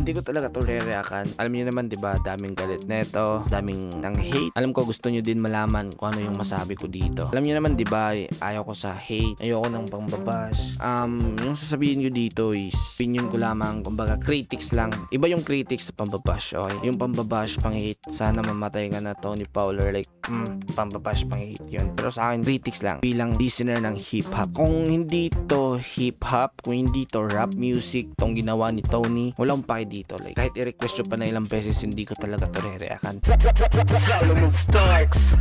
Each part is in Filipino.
hindi ko talaga to re-reactan. Alam niyo naman, 'di ba, daming galit neto, daming nang hate. Alam ko gusto niyo din malaman kung ano yung masabi ko dito. Alam niyo naman, 'di ba, ayaw ko sa hate, ayoko ng pambabash. Yung sasabihin ko dito is opinion ko lamang, kumbaga critics lang. Iba yung critics sa pambabash, okay? Yung pambabash, pang-hate, sana mamatay ka na Tony Fowler, like pambabash, pang-hate yun. Pero sa akin, critics lang bilang listener ng hip-hop. Kung hindi to hip-hop, kung hindi to rap music, tong ginawa ni Tony, walang pake dito. Like, kahit i-request ko pa na ilang beses, hindi ko talaga to re-reactan. Solomon Starks.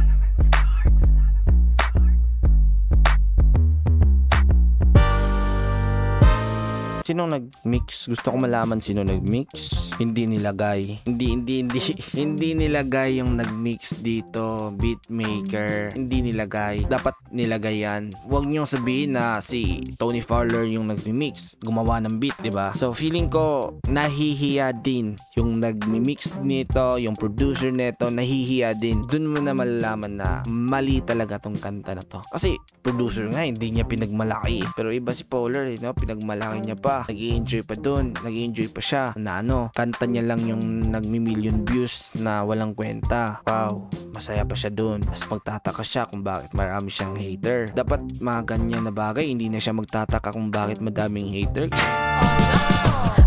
Sinong nag-mix? Gusto ko malaman sino nag-mix. Hindi nilagay. Hindi nilagay yung nag-mix dito. Beatmaker. Hindi nilagay. Dapat nilagay yan. Huwag niyong sabihin na si Tony Fowler yung nag-mix. Gumawa ng beat, diba? So, feeling ko, nahihiya din yung nag-mix nito, yung producer nito, nahihiya din. Dun mo na malalaman na mali talaga tong kanta na to. Kasi, producer nga, hindi niya pinagmalaki. Pero iba si Fowler, no? Pinagmalaki niya pa. Nag-i-enjoy pa dun, nag-i-enjoy pa siya na kanta niya lang yung nagmi-million views na walang kwenta. Wow, masaya pa siya dun. Tapos magtataka siya kung bakit marami siyang hater. Dapat mga ganyan na bagay, hindi na siya magtataka kung bakit madaming hater.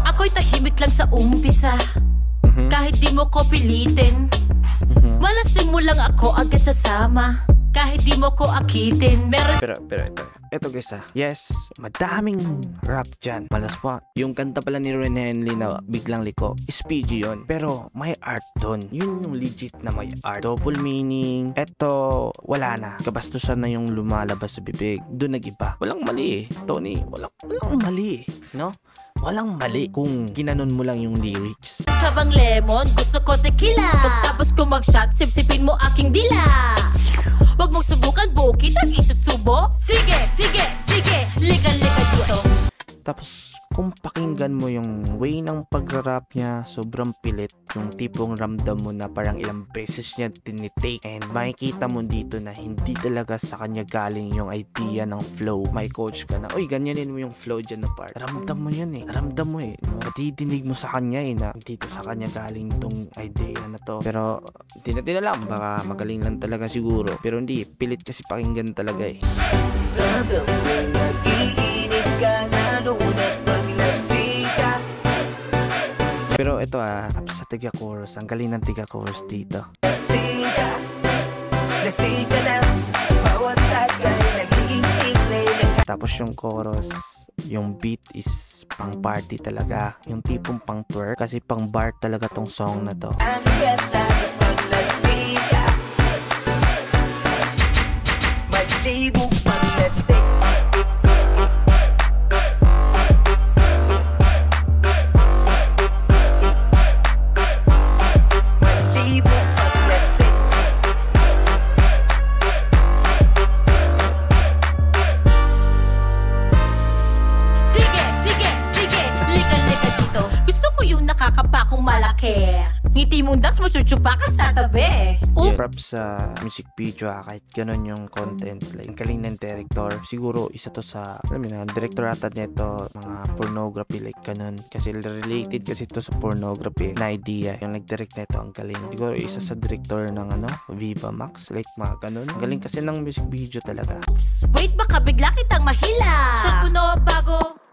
Ako'y tahimik lang sa umpisa, kahit di mo ko pilitin. Malasing mo lang ako agad sasama, kahit di mo ko akitin. Pero ito guys yes, madaming rap dyan. Malas pa. Yung kanta pala ni Ren Henley na Biglang Liko is PG yun, pero may art dun. Yun yung legit na may art. Double meaning. Eto, wala na. Kabastusan na yung lumalabas sa bibig. Dun nag-iba. Walang mali Tony. Walang mali no? Walang mali kung ginanon mo lang yung lyrics. Kabang lemon, gusto ko tequila. Pagtapos ko mag-shot, sip-sipin mo aking dila. Huwag mong subukan, bukit ang isusubo. Sige, liga dito. Tapos kung pakinggan mo yung way ng pagra-rap niya, sobrang pilit. Yung tipong ramdam mo na parang ilang beses niya tinitake. And makikita mo dito na hindi talaga sa kanya galing yung idea ng flow. May coach ka na, uy, ganyanin mo yung flow dyan na part. Ramdam mo yun Ramdam mo no? Patidinig mo sa kanya na dito sa kanya galing tong idea na to. Pero tinatina lang, baka magaling lang talaga siguro. Pero hindi, pilit kasi pakinggan talaga Ramdam mo nag-iinit ka na doon at maglasing ka. Pero ito sa tiga chorus, ang galing ng tiga chorus dito. Lasing ka na, bawat tagay nagiging iklay. Tapos yung chorus, yung beat is pang party talaga. Yung tipong pang twerk, kasi pang bar talaga tong song na to. Ang ganda na paglasing ka, malibog paglasing. Nakakapakong malaki. Ngiti mong dance mo, chuchupa ka sa tabi. Props sa music video kahit ganun yung content. Like, ang galing ng director. Siguro isa to sa, alam mo na, director ata nito, mga pornography, like ganun. Kasi related kasi to sa pornography na idea. Yung nag-direct nito, ang galing. Siguro isa sa director ng Viva Max, like mga ganun. Ang galing kasi ng music video talaga. Oops, wait, baka bigla kitang mahila. Shot mo no, bago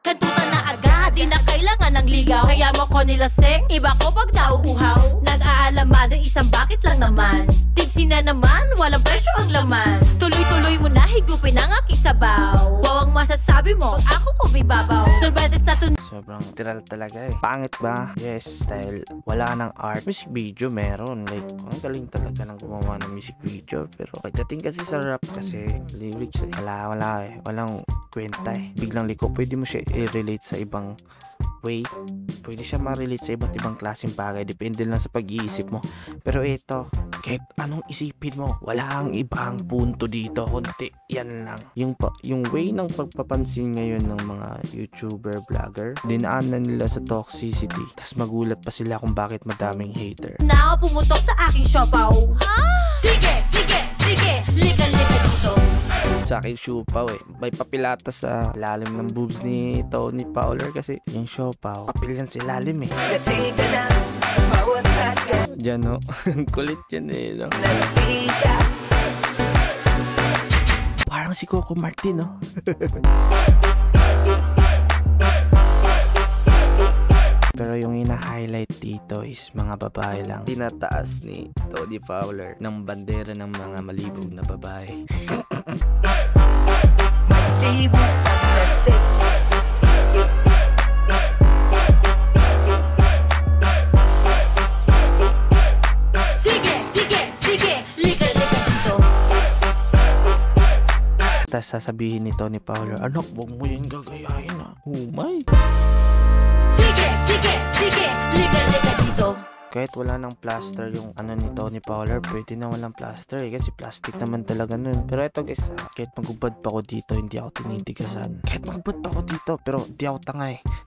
kantutan na agad, di na kailangan ng ligaw. Kaya mo ko nilasing, iba ko pag nauuhaw. Nag-aalaman ng isang bakit lang naman. Tipsy na naman, walang presyo ang laman. Tuloy-tuloy mo na higupin ang aking sabaw. Wow ang masasabi mo, pag ako kumibabaw. Surveillance na sobrang tiral talaga Pangit ba? Yes, dahil wala ng art. Music video meron. Like, ang galing talaga ng gumawa ng music video. Pero pagdating kasi sa rap kasi, lyrics wala walang kwenta Biglang Liko, pwede mo siya i-relate sa ibang way. Pwede siya ma-relate sa iba't ibang klaseng bagay. Depende lang sa pag-iisip mo. Pero ito, Kahit anong isipin mo, wala ang ibang punto dito. Kunti, yan lang. Yung way ng pagpapansin ngayon ng mga YouTuber, vlogger, dinaanan nila sa toxicity. Tapos magulat pa sila kung bakit madaming hater. Now pumutok sa aking siopaw. Sige, sige, sige, lika dito. Sa akin siopaw may papilatas sa lalim ng boobs ni Tony Fowler kasi yung siopaw, papil yan sa lalim Lasing ka na sa bawat agad. Diyan no, kulit yan no? Lasing ka. Parang si Coco Martin no? Pero yung ina-highlight dito is mga babae lang. Tinataas ni Tony Fowler ng bandera ng mga malibog na babae. Malibog at lasing. Sige, sige, sige, lika dito. Tapos sasabihin ni Tony Fowler, anak, huwag mo yan gagayahin Oh my. Sige, sige, sige, lika dito. Kahit wala ng plaster yung ano ni Tony Fowler, pwede na walang plaster kasi plastic naman talaga nun. Pero eto guys, kahit magubad pa ako dito, hindi ako tinitigasan. Kahit magubad pa ako dito, pero di ako tanga